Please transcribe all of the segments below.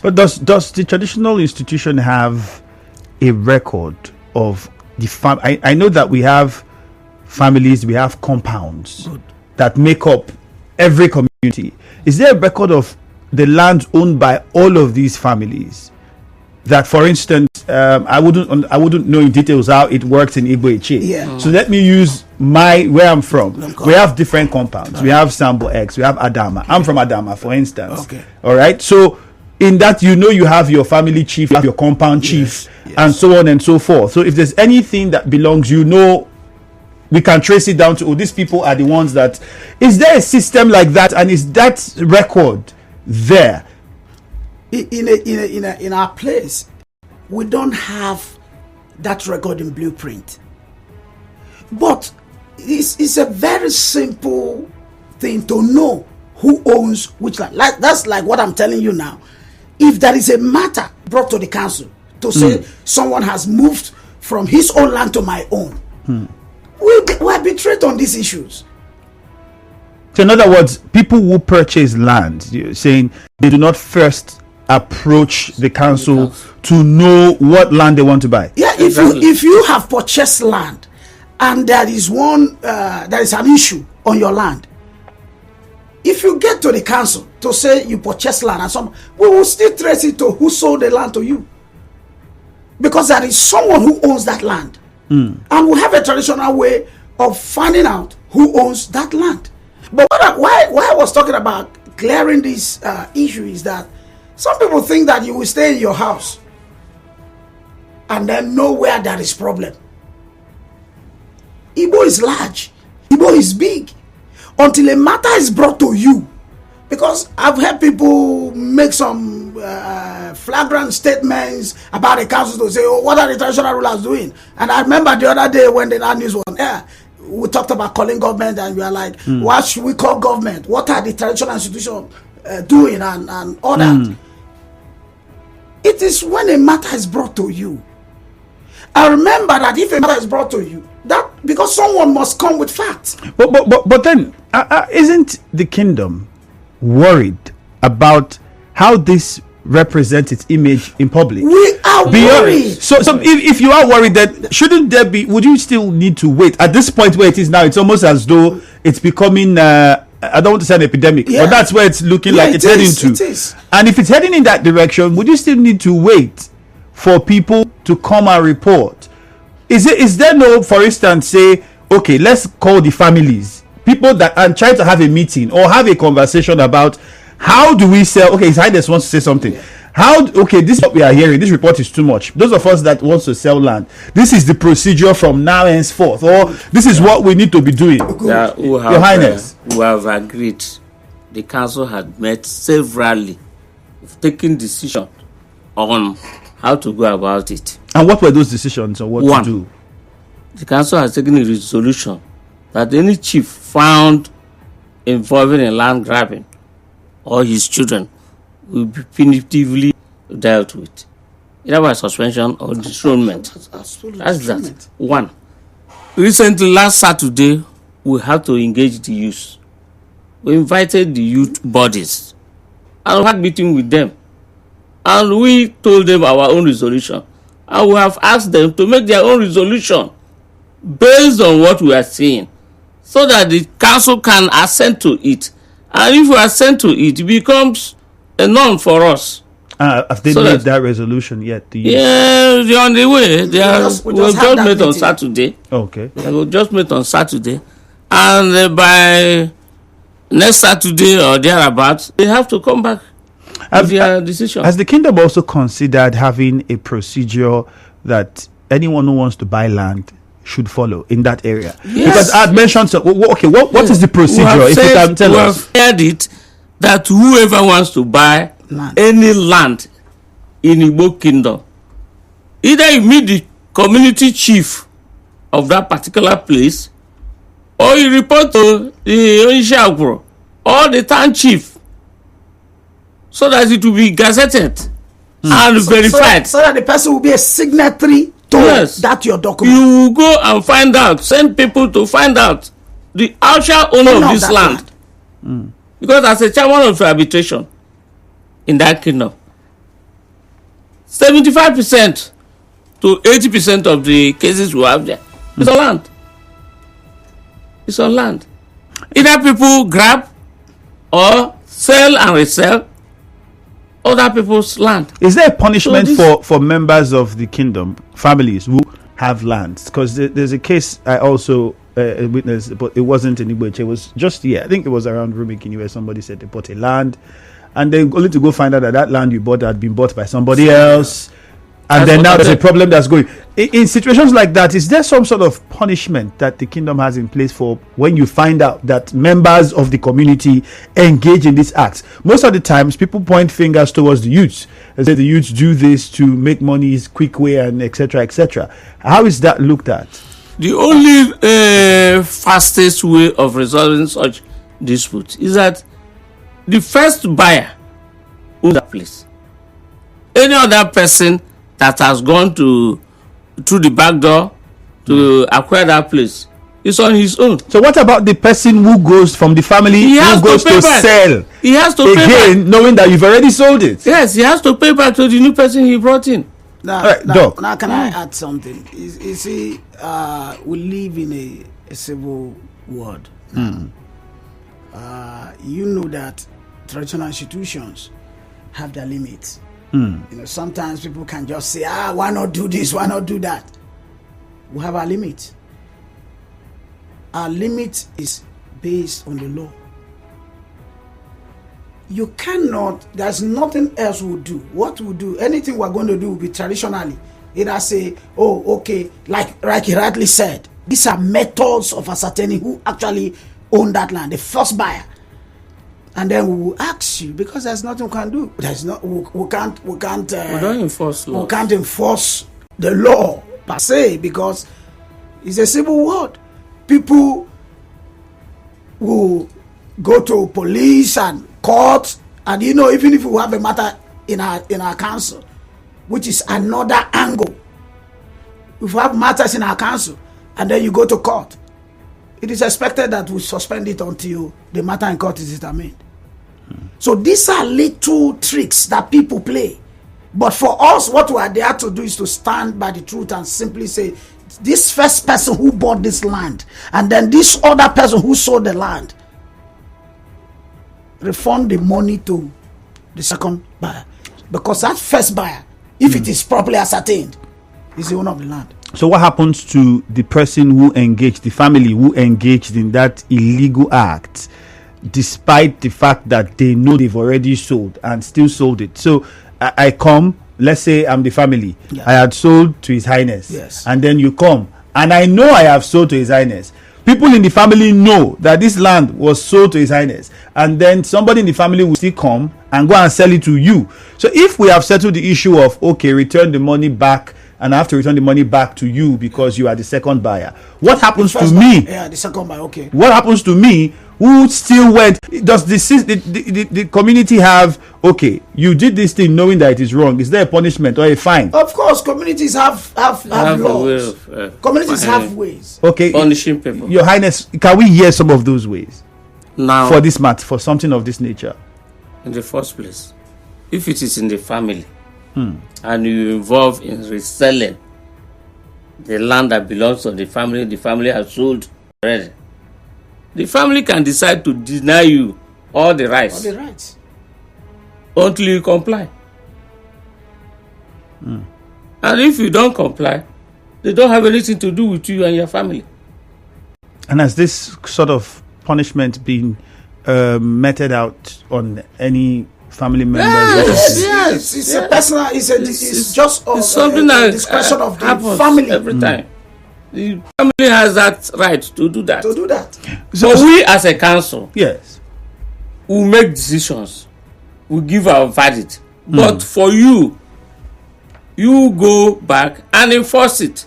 But does the traditional institution have a record of the I know that we have families, we have compounds that make up every community. Is there a record of the land owned by all of these families? That, for instance, I wouldn't know in details how it works in Igbo-Etche. Yeah. So let me use where I'm from. We have different compounds. We have Sambo X. We have Adama. I'm from Adama, for instance. Okay. All right. So in that, you have your family chief, you have your compound chief, and so on and so forth. So if there's anything that belongs, we can trace it down to, these people are the ones that. Is there a system like that, and is that record there? In our place, we don't have that record in blueprint. But it's a very simple thing to know who owns which land. That's like what I'm telling you now. If there is a matter brought to the council to say someone has moved from his own land to my own, we arbitrate on these issues. So in other words, people who purchase land, you're saying they do not first approach the council to know what land they want to buy. Yeah, if you have purchased land and there is an issue on your land, if you get to the council to say you purchased land and we will still trace it to who sold the land to you, because there is someone who owns that land, and we have a traditional way of finding out who owns that land. But why I was talking about clearing this issue is that some people think that you will stay in your house and then know where there is problem. Igbo is large. Igbo is big. Until a matter is brought to you. Because I've heard people make some flagrant statements about the council to say, what are the traditional rulers doing? And I remember the other day when the news was on air, we talked about calling government and we are like, what should we call government? What are the traditional institutions doing and all that? It is when a matter is brought to you. I remember that if a matter is brought to you, that because someone must come with facts. But then, isn't the kingdom worried about how this represents its image in public? We are worried. So if you are worried, then shouldn't there be? Would you still need to wait at this point where it is now? It's almost as though it's becoming. I don't want to say an epidemic, but that's where it's looking like it's heading to. It is. And if it's heading in that direction, would you still need to wait for people to come and report? Is there no, for instance, say, okay, let's call the families, people that are trying to have a meeting or have a conversation about how do we sell? Okay, His Highness wants to say something. This is what we are hearing. This report is too much. Those of us that wants to sell land, this is the procedure from now henceforth, or this is what we need to be doing. Your Highness, who have agreed. The council had met severally, taking decision on how to go about it. And what were those decisions on what to do? The council has taken a resolution that any chief found involving in land grabbing or his children will be punitively dealt with, either by suspension or dethronement. That's that. One. Recently, last Saturday, we had to engage the youth. We invited the youth bodies and we had a meeting with them. And we told them our own resolution. And we have asked them to make their own resolution based on what we are seeing, so that the council can assent to it. And if we assent to it, it becomes a norm for us. Have they made that resolution yet? Yeah, they're on the way. We just met on Saturday. Okay. We just met on Saturday. And by next Saturday or thereabouts, they have to come back with their decision. Has the kingdom also considered having a procedure that anyone who wants to buy land should follow in that area? Yes. Because I had mentioned, what is the procedure? If you can tell us. We have said it that whoever wants to buy any land in Igbo kingdom, either you meet the community chief of that particular place, or you report to the Onisha or the town chief, so that it will be gazetted and verified. So that the person will be a signatory to that your document. You will go and find out, send people to find out the actual owner of this land. Because as a chairman of arbitration in that kingdom, 75% to 80% of the cases we have there is on land. It's on land. Either people grab or sell and resell other people's land. Is there a punishment for members of the kingdom, families who have lands? Because there's a case I also witnessed, but it wasn't in Igbo-Etche. It was just here. I think it was around Rumikini, where somebody said they bought a land, and they only to go find out that that land you bought had been bought by somebody else. And then now there's a problem that's going. In situations like that, is there some sort of punishment that the kingdom has in place for when you find out that members of the community engage in these acts? Most of the times, people point fingers towards the youths and say the youths do this to make money is quick way and etc. etc. How is that looked at? The only fastest way of resolving such disputes is that the first buyer owns that place. Any other person that has gone through the back door to acquire that place is on his own. So what about the person who goes from the family who goes to sell? He has to pay again, back, knowing that you've already sold it. Yes, he has to pay back to the new person he brought in. Now, Doc. now can I add something? You see, we live in a civil world. You know that traditional institutions have their limits. You know, sometimes people can just say, why not do this, why not do that? We have our limit. Our limit is based on the law. You cannot, there's nothing else we'll do. What we'll do, anything we're going to do will be traditionally. Either say, okay, like he rightly said, these are methods of ascertaining who actually own that land, the first buyer. And then we will ask you, because there's nothing we can do. There's not, we can't We don't enforce law. We can't enforce the law per se, because it's a civil world. People will go to police and court, and you know, even if we have a matter in our council, which is another angle. If we have matters in our council and then you go to court, it is expected that we suspend it until the matter in court is determined. So these are little tricks that people play. But for us, what we are there to do is to stand by the truth and simply say, this first person who bought this land, and then this other person who sold the land, refund the money to the second buyer. Because that first buyer, if it is properly ascertained, is the owner of the land. So what happens to the person who engaged, the family who engaged in that illegal act, despite the fact that they know they've already sold and still sold it? So I come, let's say I'm the family. Yeah. I had sold to His Highness. Yes. And then you come, and I know I have sold to His Highness. People in the family know that this land was sold to His Highness, and then somebody in the family will still come and go and sell it to you. So if we have settled the issue of, okay, return the money back, and I have to return the money back to you because you are the second buyer, what happens to me? Yeah, the second buyer, okay. What happens to me who still went? Does the community have, okay, you did this thing knowing that it is wrong, is there a punishment or a fine? Of course, communities have laws. Communities have ways. Okay, punishing people. Your Highness, can we hear some of those ways Now, for this matter, for something of this nature? in the first place, if it is in the family and you involve in reselling the land that belongs to the family has sold already, the family can decide to deny you all the rights, until you comply. And if you don't comply, they don't have anything to do with you and your family. And has this sort of punishment been meted out on any family members? Yes. It's a personal. It's something that discretion of the family every time. The family has that right to do that. So we as a council, yes, we make decisions, we give our verdict. But for you go back and enforce it.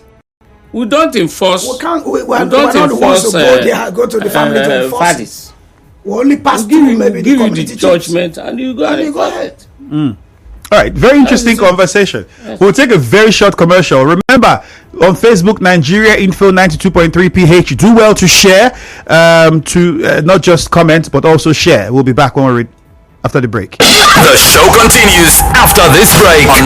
We don't enforce. We can't. We're not the ones to go to the family to enforce verdicts. it. We only pass through maybe the community judgment, and you go ahead. All right, very interesting conversation. Yes. We'll take a very short commercial. Remember, on Facebook, Nigeria Info 92.3 PH. Do well to share, to not just comment, but also share. We'll be back after the break. The show continues after this break.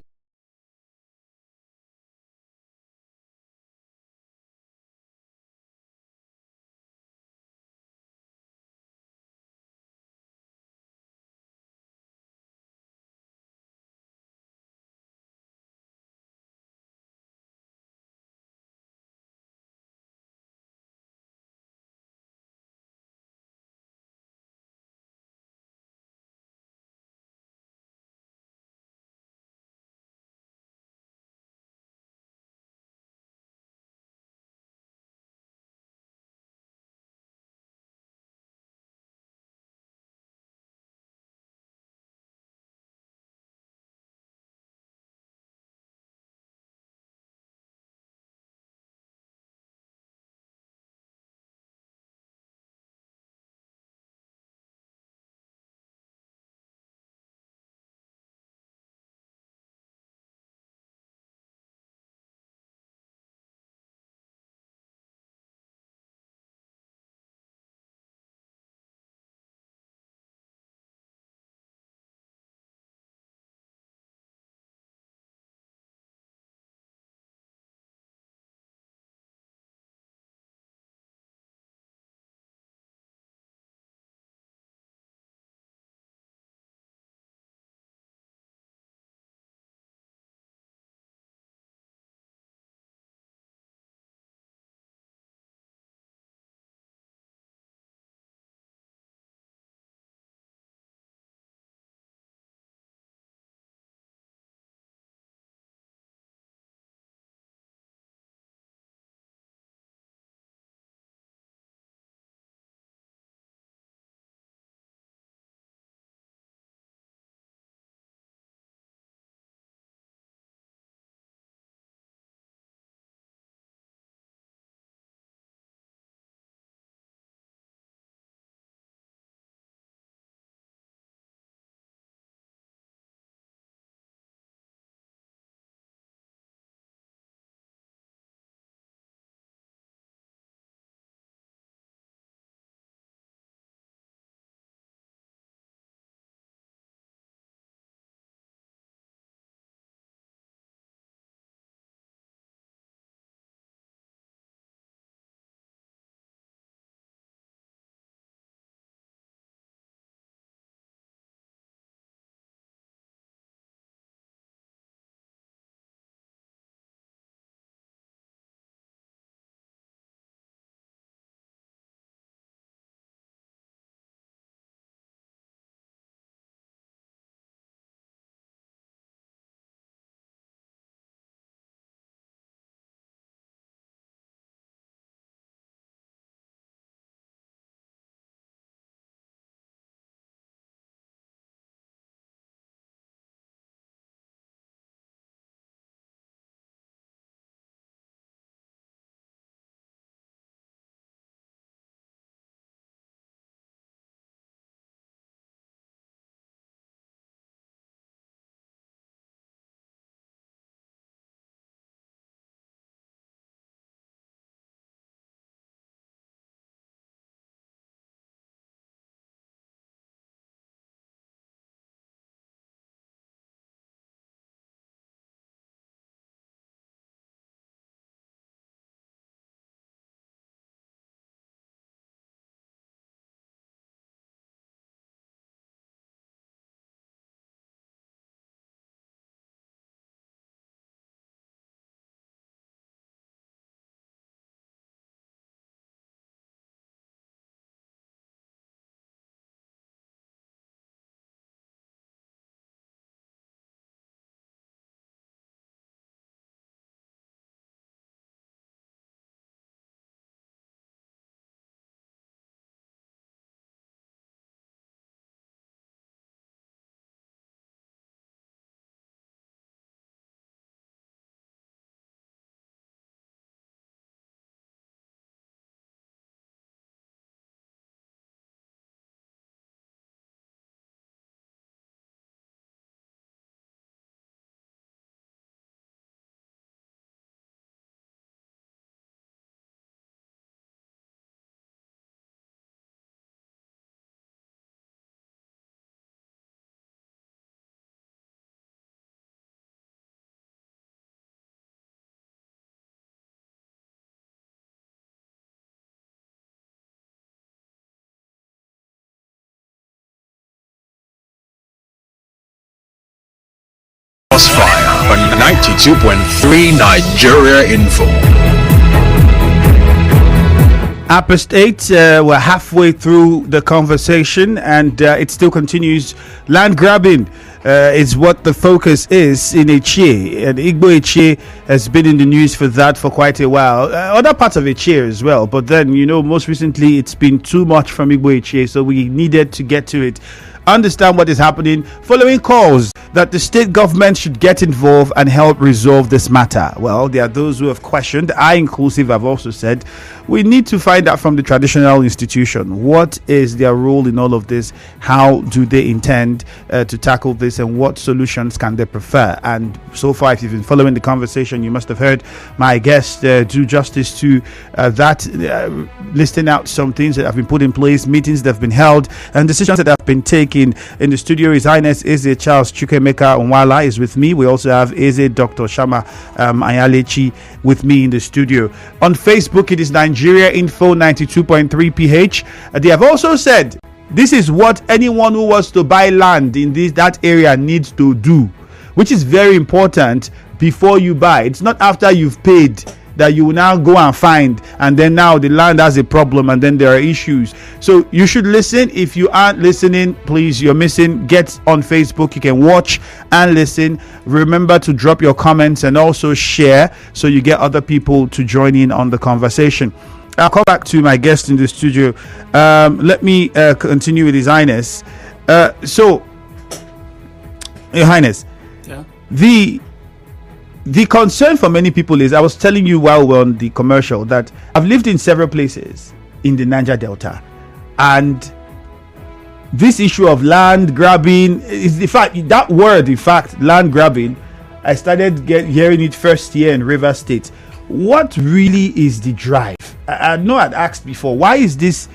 92.3 Nigeria Info. Apostate, we're halfway through the conversation and it still continues. Land grabbing is what the focus is in Etche, and Igbo-Etche has been in the news for that for quite a while. Other parts of Etche as well, but then, most recently it's been too much from Igbo-Etche, so we needed to get to it. Understand what is happening following calls that the state government should get involved and help resolve this matter. Well, there are those who have questioned, I inclusive have also said, we need to find out from the traditional institution what is their role in all of this, how do they intend to tackle this, and what solutions can they prefer. And so far, if you've been following the conversation, you must have heard my guest do justice to that, listing out some things that have been put in place, meetings that have been held, and decisions that have been taken. In the studio is Highness Charles Chukwu Emeka Nwala is with me. We also have Dr. Shammah Anyalechi with me in the studio. On Facebook, it is Nigeria Info 92.3 PH. They have also said this is what anyone who wants to buy land in that area needs to do, which is very important before you buy. It's not after you've paid that you will now go and find, and then now the land has a problem and then there are issues. So you should listen. If you aren't listening, please, you're missing. Get on Facebook, you can watch and listen. Remember to drop your comments and also share so you get other people to join in on the conversation. I'll come back to my guest in the studio. Let me continue with His Highness. So Your Highness, Yeah. The concern for many people is, I was telling you while we're on the commercial, that I've lived in several places in the Niger Delta, and this issue of land grabbing is, in fact, land grabbing, I started hearing it first here in Rivers State. What really is the drive? I know I'd asked before, why is this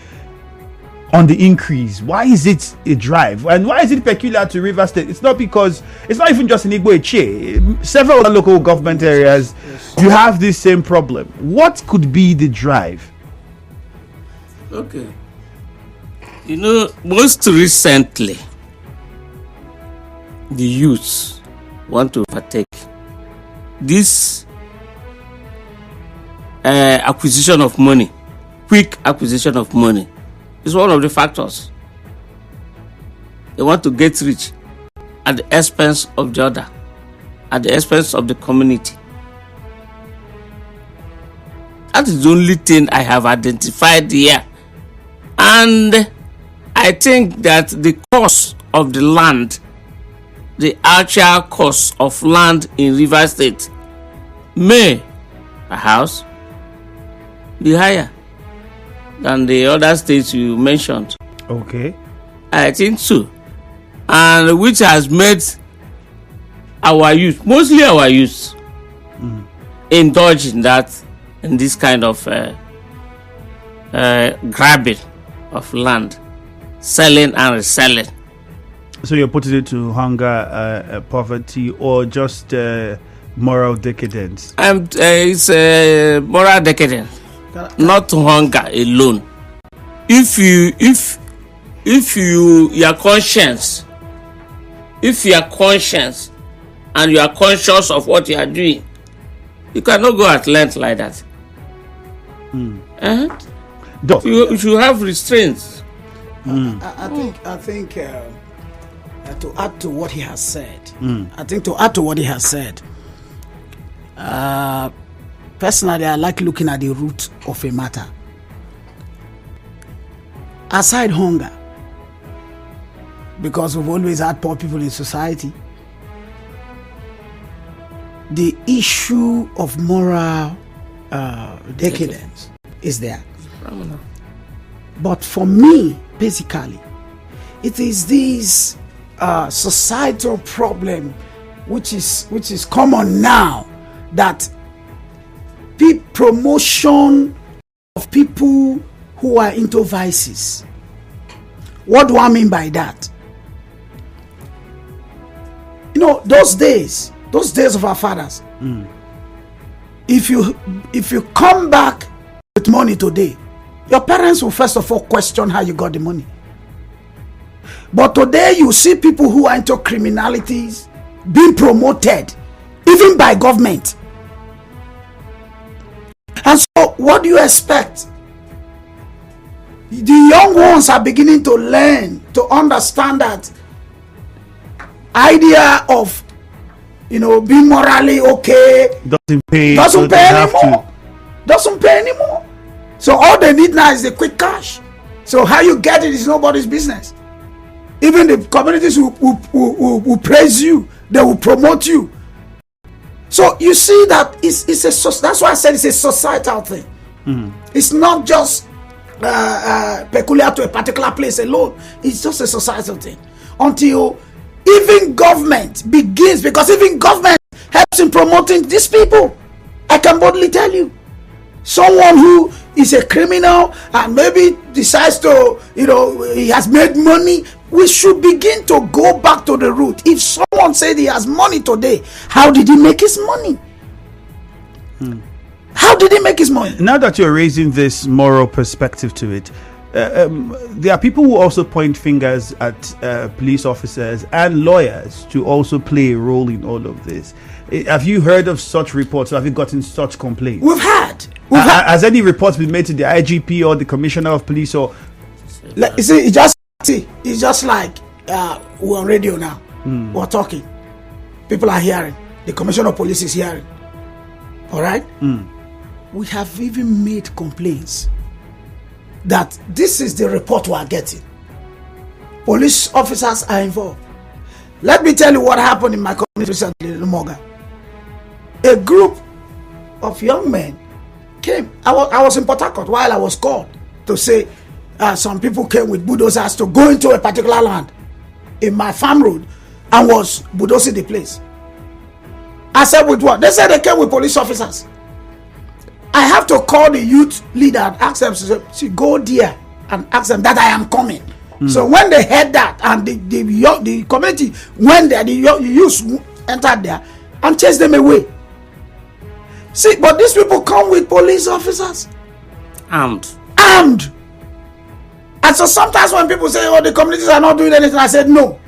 on the increase? Why is it a drive? And why is it peculiar to River State? It's not because, it's not even just in Igbo-Etche. Several other local government areas, you have this same problem. What could be the drive? Okay. Most recently, the youths want to partake. This acquisition of money, quick acquisition of money, is one of the factors. They want to get rich at the expense of the other, at the expense of the community. That is the only thing I have identified here. And I think that the cost of the land, the actual cost of land in River State, may perhaps be higher than the other states you mentioned. Okay. I think so. And which has made our youth, mostly our youth, indulge in this kind of grabbing of land, selling and reselling. So you're putting it to hunger, poverty, or just moral decadence? It's moral decadence. Not hunger alone. If your conscience, and you are conscious of what you are doing, you cannot go at length like that. You should have restraints. I think to add to what he has said, personally, I like looking at the root of a matter. Aside hunger, because we've always had poor people in society, the issue of moral decadence is there. But for me, basically, it is this societal problem which is common now, that promotion of people who are into vices. What do I mean by that? Those days of our fathers, if you come back with money today, your parents will first of all question how you got the money. But today you see people who are into criminalities being promoted even by government. And so, what do you expect? The young ones are beginning to learn, to understand that idea of, being morally okay doesn't pay anymore. Doesn't pay anymore. So all they need now is the quick cash. So how you get it is nobody's business. Even the communities will praise you, they will promote you. So you see that that's why I said it's a societal thing. It's not just peculiar to a particular place alone. It's just a societal thing. Until even government begins, because even government helps in promoting these people. I can boldly tell you, someone who is a criminal and maybe decides to, he has made money, we should begin to go back to the root. If someone said he has money today, how did he make his money? How did he make his money? Now that you're raising this moral perspective to it, there are people who also point fingers at police officers and lawyers to also play a role in all of this. Have you heard of such reports? Or have you gotten such complaints? We've had. Has any reports been made to the IGP or the Commissioner of Police? Or you see, it's just like we're on radio now. We're talking. People are hearing. The Commissioner of Police is hearing. All right. We have even made complaints that this is the report we are getting. Police officers are involved. Let me tell you what happened in my community recently in Morgan. A group of young men came. I was in Port Harcourt while I was called to say some people came with bulldozers to go into a particular land in my farm road and was bulldozing the place. I said, with what? They said they came with police officers. I have to call the youth leader and ask them to go there and ask them that I am coming. So when they heard that and the community went there, the youth entered there and chased them away. See, but these people come with police officers. Armed. And so sometimes when people say, the communities are not doing anything, I said, no.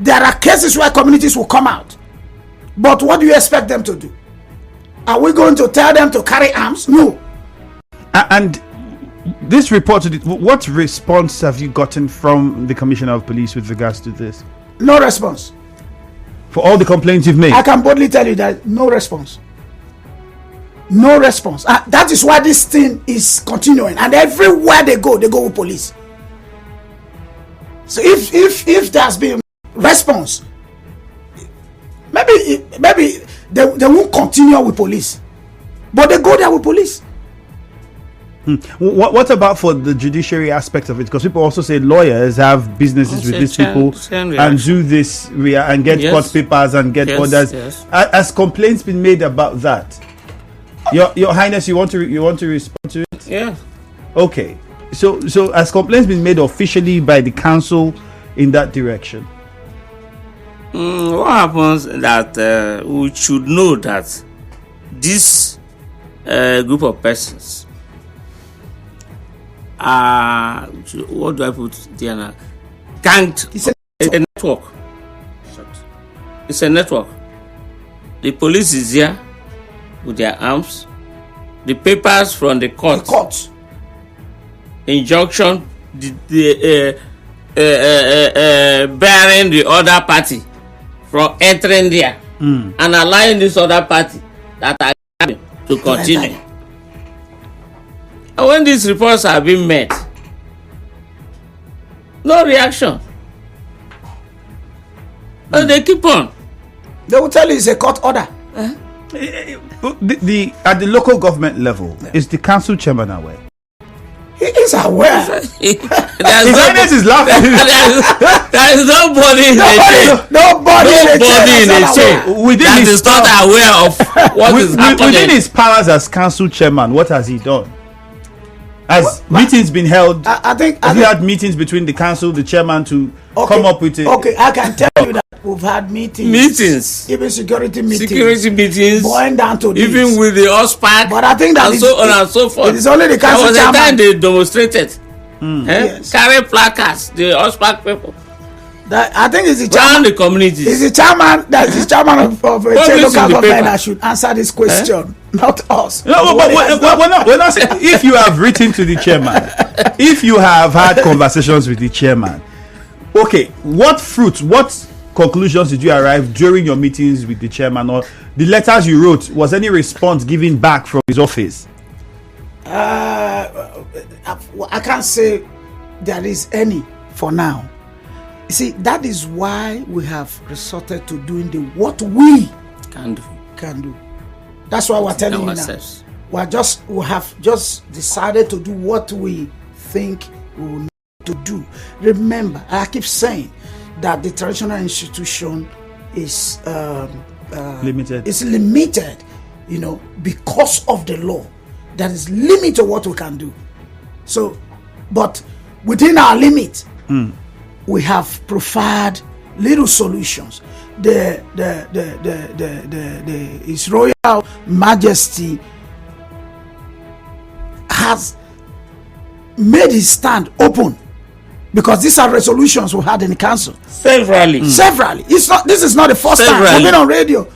There are cases where communities will come out. But what do you expect them to do? Are we going to tell them to carry arms? No. And this report, what response have you gotten from the Commissioner of Police with regards to this? No response. For all the complaints you've made? I can boldly tell you that no response. No response. That is why this thing is continuing. And everywhere they go with police. So if there's been response, maybe they won't continue with police, but they go there with police. What about for the judiciary aspect of it? Because people also say lawyers have businesses with these people and do this and get court papers and get orders. Yes. Has complaints been made about that? Your Highness, you want to respond to it? Yeah. Okay. So has complaints been made officially by the council in that direction? What happens is that we should know that this group of persons are, what do I put there now? It's a network. It's a network. The police is here with their arms. The papers from the court. Injunction, bearing the other party from entering there and allowing this other party that are coming to continue. And when these reports are being made, no reaction. And they keep on. They will tell you it's a court order. At the local government level, is the council chairman aware? He is aware. His Highness is laughing. There is nobody in the chain that is not aware of what is happening. Within his powers as council chairman, what has he done? Has meetings been held? I think have you had meetings between the council, the chairman to come up with it? Okay, I can tell you that we've had meetings, even security meetings, going down to this. Even with the OSPAC, but I think that and so on and so forth. It is only the council chairman. There was a time they demonstrated, Yes. carry placards, the OSPAC people. That I think it's the Run chairman. the communities. It's the chairman. That's the chairman of Publish local in the government paper. that should answer this question, not us. No, but we're not saying if you have written to the chairman, if you have had conversations with the chairman, okay, what conclusions did you arrive during your meetings with the chairman, or the letters you wrote? Was any response given back from his office? I can't say there is any for now. You see, that is why we have resorted to doing what we Can do. That's why we're telling you now. Ourselves. We have just decided to do what we think we will need to do. Remember, I keep saying that the traditional institution is Limited. It's limited, because of the law. That is limit to what we can do. So, but within our limit, we have provided little solutions. His Royal Majesty has made his stand open, because these are resolutions we had in the council. Severally. This is not the first time we've been on radio.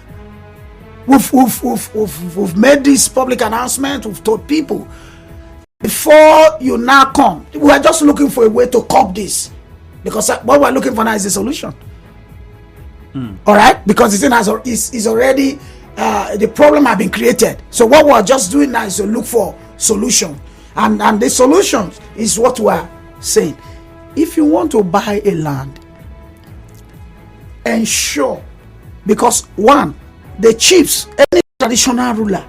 We've made this public announcement. We've told people, before you now come, we are just looking for a way to curb this, because what we're looking for now is a solution. All right, because the thing is already the problem has been created. So what we're just doing now is to look for solution, and the solution is what we're saying. If you want to buy a land, ensure, because one, the chiefs, any traditional ruler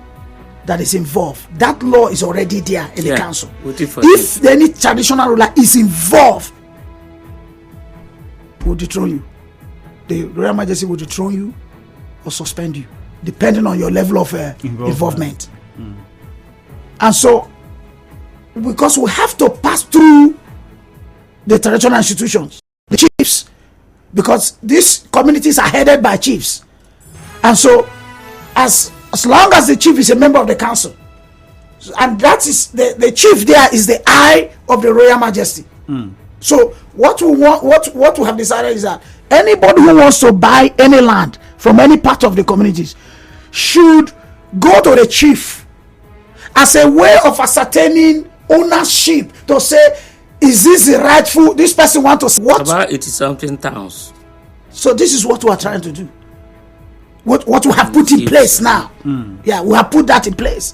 that is involved, that law is already there in the council. If any traditional ruler is involved, will dethrone you. The Royal Majesty will dethrone you or suspend you, depending on your level of involvement. And so, because we have to pass through the traditional institutions, the chiefs, because these communities are headed by chiefs. And so, as long as the chief is a member of the council, and that is the chief there is the eye of the Royal Majesty. So what we have decided is that anybody who wants to buy any land from any part of the communities should go to the chief as a way of ascertaining ownership, to say, is this the rightful, this person want to what? About 80-something towns. So this is what we are trying to do. What we have put in place now. Yeah, we have put that in place.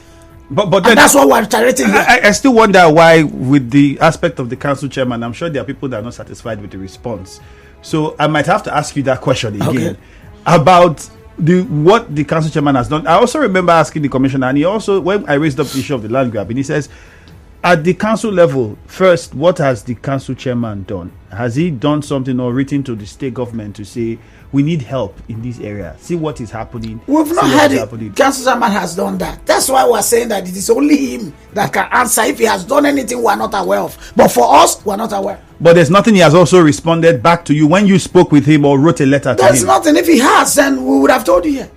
But then, and that's what we're iterating here. I still wonder why, with the aspect of the council chairman, I'm sure there are people that are not satisfied with the response. So I might have to ask you that question again about what the council chairman has done. I also remember asking the commissioner, and he also, when I raised up the issue of the land grabbing, he says, at the council level, first, what has the council chairman done? Has he done something or written to the state government to say, we need help in this area? See what is happening. We've not heard it. Council chairman has done that. That's why we're saying that it is only him that can answer. If he has done anything we're not aware of. But for us, we're not aware. But there's nothing he has also responded back to you when you spoke with him or wrote a letter to him? There's nothing. If he has, then we would have told you here.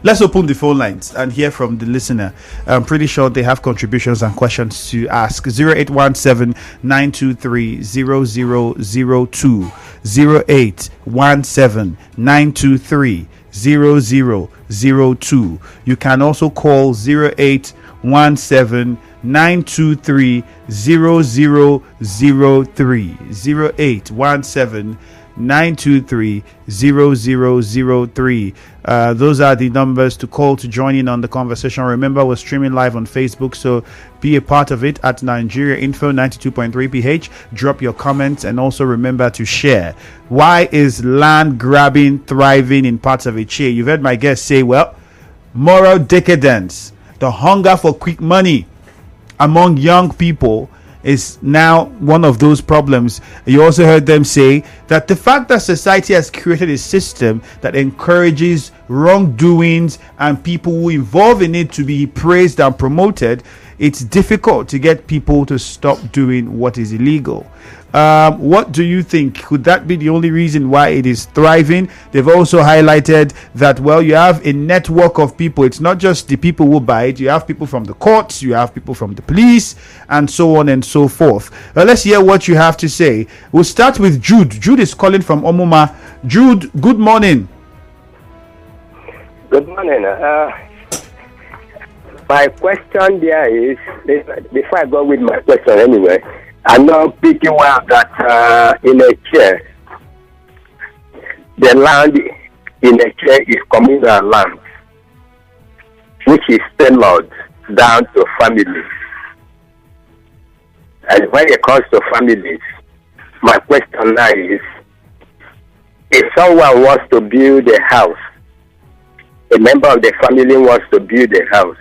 Let's open the phone lines and hear from the listener. I'm pretty sure they have contributions and questions to ask. 0817-923-0002. 0817-923-0002. You can also call 0817-923-0003. 0817-923-0003. Those are the numbers to call to join in on the conversation. Remember, we're streaming live on Facebook, so be a part of it at Nigeria Info 92.3 PH. Drop your comments and also remember to share. Why is land grabbing thriving in parts of Etche? You've heard my guest say, well, moral decadence, the hunger for quick money among young people is now one of those problems. You also heard them say that the fact that society has created a system that encourages wrongdoings and people who involve in it to be praised and promoted, it's difficult to get people to stop doing what is illegal. What do you think? Could that be the only reason why it is thriving? They've also highlighted that, well, you have a network of people. It's not just the people who buy it. You have people from the courts, you have people from the police, and so on and so forth. Let's hear what you have to say. We'll start with Jude. Jude is calling from Omuma. Jude, good morning. Good morning. My question there is, before I go with my question anyway, I'm not picking well that in a chair, the land in a chair is communal land, which is tailored down to families. And when it comes to families, my question now is, if someone wants to build a house, a member of the family wants to build a house,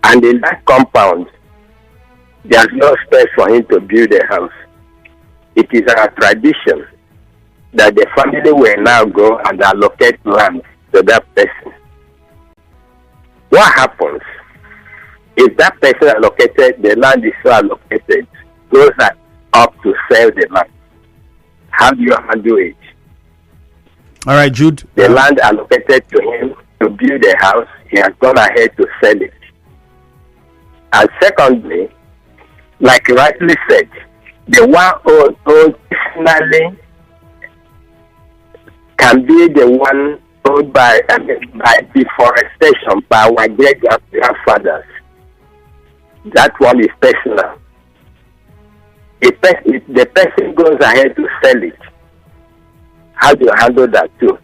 and in that compound, there's no space for him to build a house. It is our tradition that the family will now go and allocate land to that person. What happens if that person allocated, the land is so allocated, goes up to sell the land? How do you handle it? All right, Jude. The land allocated to him to build a house, he has gone ahead to sell it. And secondly, like you rightly said, the one owned personally can be the one owned by deforestation by our great grandfathers. That one is personal. If the person goes ahead to sell it, how do you handle that too?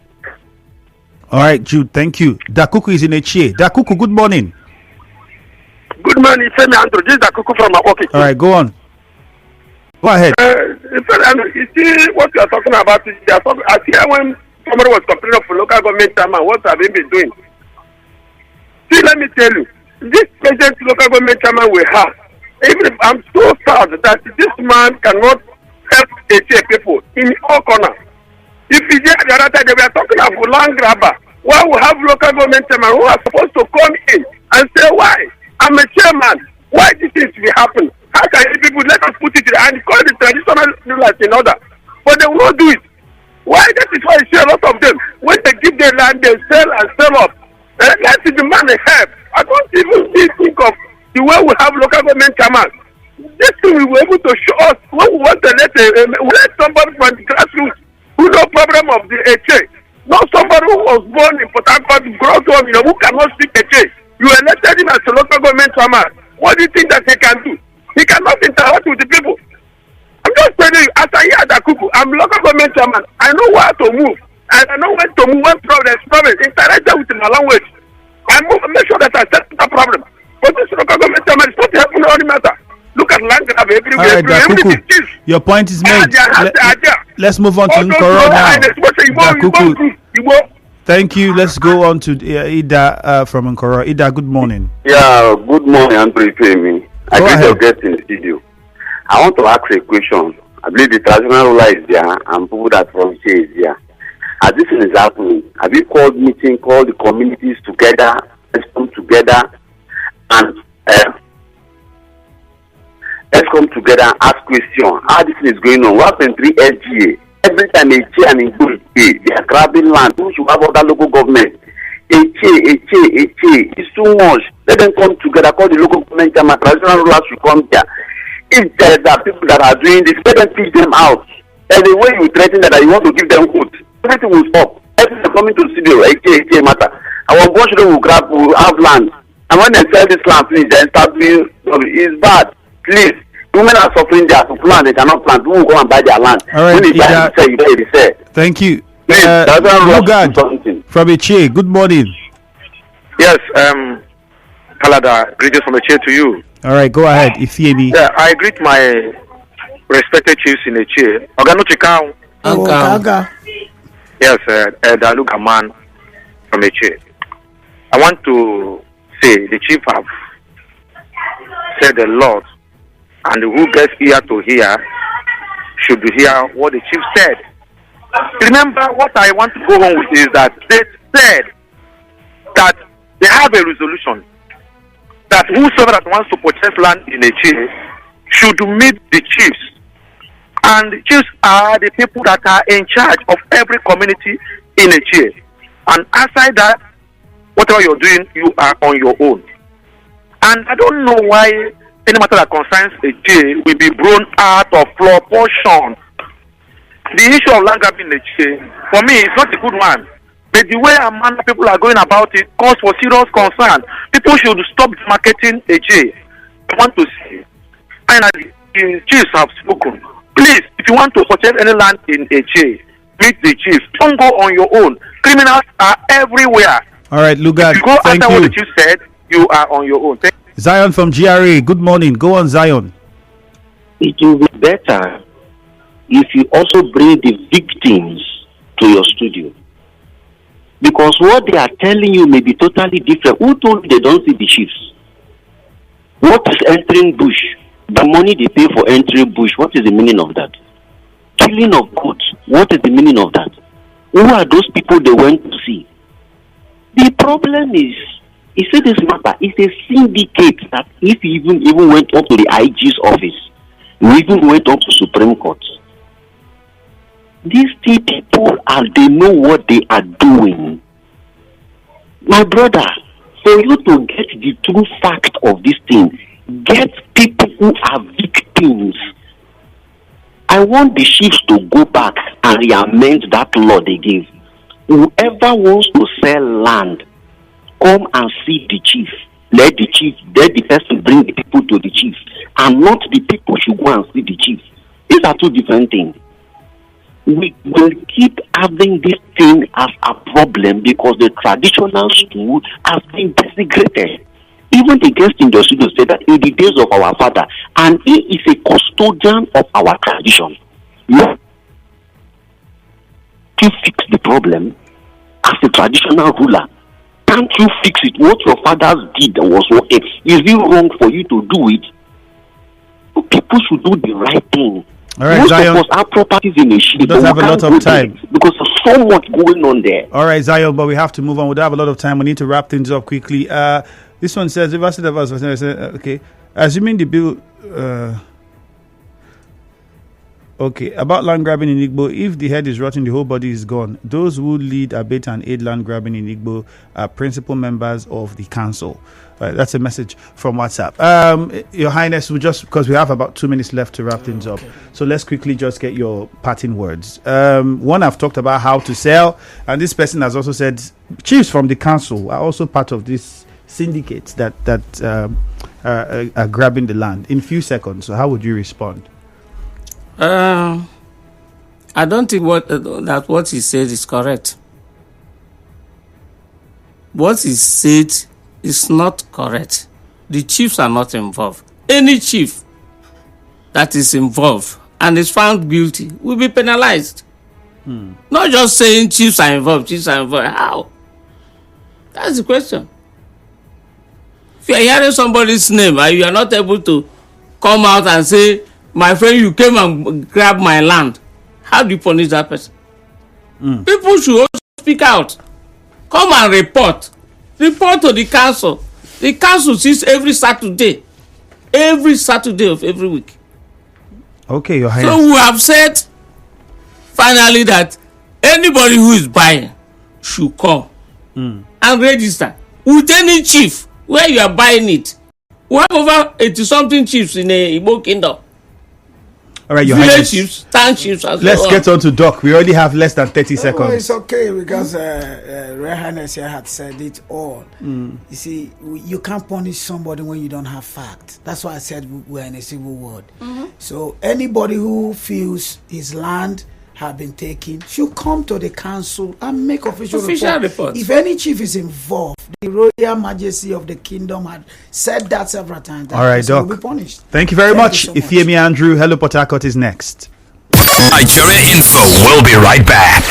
All right, Jude, thank you. Dakuku is in a chair. Dakuku, good morning. Good morning, Femi Andrew. This is Akuku from Awoki. All right, go on. Go ahead. You see what you are talking about. I see when somebody was complaining of local government chairman, what have they been doing? See, let me tell you, this present local government chairman we have, even if I'm so sad that this man cannot help the people in all corners. If you hear the other time, they were talking about land grabber. Why we have local government chairman who are supposed to come in and say, why? I'm a chairman. Why this things will happen? How can you people let us put it in and call the traditional rulers in order? But they will not do it. Why? That is why you see a lot of them. When they give their land, they sell and sell up. Let the demand help. I don't even think of the way we have local government chairman. This thing we were able to show us when we want to let somebody from the grassroots who no problem of the Etche. Not somebody who was born in Port Harcourt, grown up, who cannot speak Etche. You elected him as a local government chairman. What do you think that he can do? He cannot interact with the people. I'm just telling you, as I hear Dakuku, I'm local government chairman. I know where to move. And I know when to move, when there's problem. Interact with my language. I make sure that I set the problem. But this local government chairman is not helping on the matter. Look at land grab everywhere. All right, Dakuku, your point is made. Let's move on to Nkoro now. Dakuku. Thank you. Let's go on to Ida from Nkoro. Ida, good morning. Yeah, good morning, Andrew Femi. I greet your guest in the studio. I want to ask a question. I believe the traditional ruler is there and people that from here is there. As this is happening, have you called meeting, called the communities together, let's come together and let's come together and ask question how this is going on. What happened 3 SGA? Every time a chair and Igbo-Etche, they are grabbing land. Who should have other local government? It's too much. Let them come together, call the local government and my traditional rulers should come there. If there are people that are doing this, let them teach them out. And the way you threaten that you want to give them food, everything will stop. Everything is coming to the studio, Etche matter. Our boys will have land. And when they sell this land, please, then start doing it's bad. Please. Women are suffering there to plant, they cannot plant. Who will go and buy their land? All right, when you buy it, sell. Thank you. Logan from Etche, good morning. Yes, Kalada, greetings from Etche to you. All right, go ahead, Ifeemi. Yeah, I greet my respected chiefs in Etche. Ogano Chikau. Yes, Daluga man from Etche. I want to say the chief have said a lot. And who gets ear to hear should hear what the chief said. Remember, what I want to go on with is that they said that they have a resolution that whosoever that wants to purchase land in a chief should meet the chiefs And the chiefs are the people that are in charge of every community in a chair. And outside that, whatever you're doing, you are on your own. And I don't know why any matter that concerns a chair will be blown out of proportion. The issue of land grabbing in a chair, for me, it's not a good one. But the way among people are going about it calls for serious concern. People should stop marketing a chair. I want to see. And the chiefs have spoken. Please, if you want to purchase any land in a chair, meet the chief. Don't go on your own. Criminals are everywhere. All right, Lugard, if you go thank after you. What the chief said, you are on your own. Zion from GRA, good morning. Go on, Zion. It will be better if you also bring the victims to your studio. Because what they are telling you may be totally different. Who told you they don't see the chiefs? What is entering bush? The money they pay for entering bush, what is the meaning of that? Killing of goats, what is the meaning of that? Who are those people they went to see? The problem is, you see this matter, it's a syndicate that if you even went up to the IG's office, you even went up to Supreme Court. These three people they know what they are doing. My brother, for you to get the true fact of this thing, get people who are victims. I want the chiefs to go back and re-amend that law they gave. Whoever wants to sell land, come and see the chief. Let the person bring the people to the chief, and not the people should go and see the chief. These are two different things. We will keep having this thing as a problem because the traditional school has been desecrated. Even the guest in the studio said that in the days of our father, and he is a custodian of our tradition. You fix the problem as a traditional ruler. Can't you fix it? What your fathers did was working. Is it wrong for you to do it? People should do the right thing. All right, most Zion, of us have properties in a ship. we don't have a lot of time because there's so much going on there. All right, Zion, but we have to move on. We don't have a lot of time. We need to wrap things up quickly. This one says, okay, assuming the bill, okay, about land grabbing in Igbo, if the head is rotten, the whole body is gone. Those who lead, abet, and aid land grabbing in Igbo are principal members of the council. That's a message from WhatsApp. Your Highness, because we have about 2 minutes left to wrap things up. So let's quickly just get your parting words. One, I've talked about how to sell, and this person has also said chiefs from the council are also part of this syndicate that are grabbing the land. In few seconds, so how would you respond? I don't think what he said is correct. What he said is not correct. The chiefs are not involved. Any chief that is involved and is found guilty will be penalized. Not just saying chiefs are involved. How? That's the question. If you are hearing somebody's name and you are not able to come out and say, my friend, you came and grabbed my land, how do you punish that person? People should also speak out. Come and report. Report to the council. The council sits every Saturday of every week. Okay, Your Highness. So we have said finally that anybody who is buying should come and register with any chief where you are buying it. We have over 80-something chiefs in the Igbo kingdom. All right, Your Village Highness. chiefs, town chiefs, and Let's so get on to Doc. We already have less than 30 seconds. Oh, it's okay because Royal Highness here had said it all. You see, you can't punish somebody when you don't have fact. That's why I said we're in a civil world. So anybody who feels his land have been taken should come to the council and make official report. If any chief is involved, the Royal Majesty of the Kingdom had said that several times. That all right, Doc. will be punished. Thank you very much. Ifeemi Andrew, Hello Port Harcourt is next. Nigeria Info will be right back.